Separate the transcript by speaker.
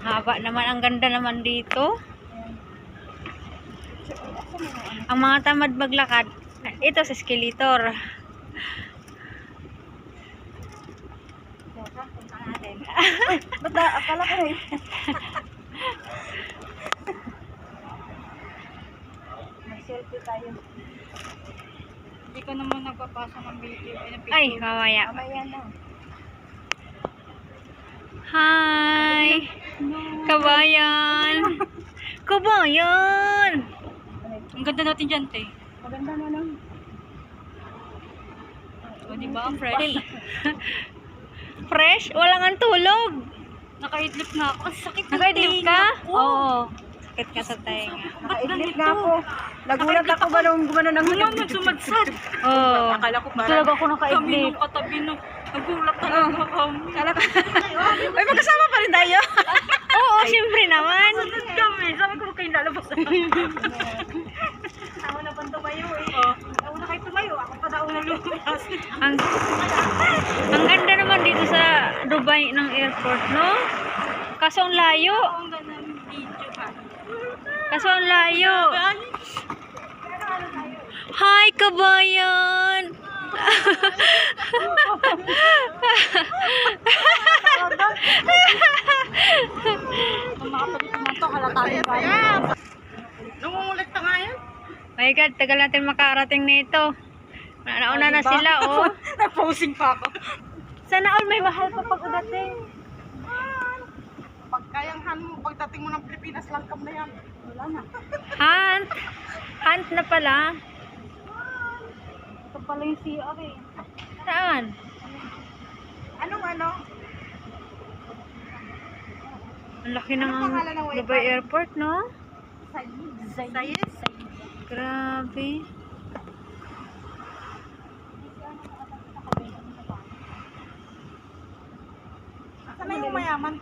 Speaker 1: Haba naman, ang ganda naman dito. Ang mga tamad maglakad, ito sa skeletor.
Speaker 2: Bata, akala ko eh. Mag-selfie tayo.
Speaker 3: Hindi ko naman nagpapasa ng video.
Speaker 1: Ay, mamaya.
Speaker 2: Mamaya na.
Speaker 1: Hi! Kabayan! Kabayan!
Speaker 3: Ang ganda natin dyan, te.
Speaker 2: Maganda na lang.
Speaker 3: O, diba? Ang fresh.
Speaker 1: Fresh? Walang ang tulog.
Speaker 3: Naka-idlip na ako. Ang sakit ng
Speaker 1: Nakaidlip
Speaker 3: tenga
Speaker 1: ka?
Speaker 3: ko.
Speaker 1: Oo. Sakit ka sa tenga.
Speaker 2: Nakaidlip na ako. Nagulat ako ba nung gumano ng
Speaker 3: Gumamad, sumadsad.
Speaker 1: Oo.
Speaker 2: Akala ko parang...
Speaker 1: Talaga ako
Speaker 3: Kami
Speaker 1: nakaidlip.
Speaker 3: nung katabi nung nagulat talaga kami.
Speaker 2: Akala ko... Ay, magkasama pa rin tayo.
Speaker 1: Oo, siyempre naman.
Speaker 3: Sunod kami. Sabi ko kayo lalabas.
Speaker 2: Ako na pang tumayo eh.
Speaker 3: Ako na kayo tumayo. Ako pa daw na lumabas.
Speaker 1: Ang ganda naman dito sa Dubai ng airport, no? Kaso ang layo.
Speaker 3: Ang ganda ng video ka.
Speaker 1: Kaso ang layo. Hi, kabayan!
Speaker 3: Kung makapalik naman ito, halatayin ka.
Speaker 2: Nangungulit ka nga yan.
Speaker 1: My God, tagal natin makarating nito. Nauna na sila, oh.
Speaker 3: Nag-posing pa ako.
Speaker 1: Sana all may mahal pa pag udating.
Speaker 2: Pag kayanghan mo, pagdating mo ng Pilipinas, langkam na yan. Wala na.
Speaker 1: Hunt. Hunt na pala.
Speaker 3: Ito pala yung CR eh.
Speaker 1: Saan?
Speaker 2: Anong ano?
Speaker 1: Ang laki ng
Speaker 2: Anong pangalan ng wifi?
Speaker 1: Dubai Airport, no?
Speaker 2: Sayes?
Speaker 1: Grabe.
Speaker 2: Sana yung mayaman.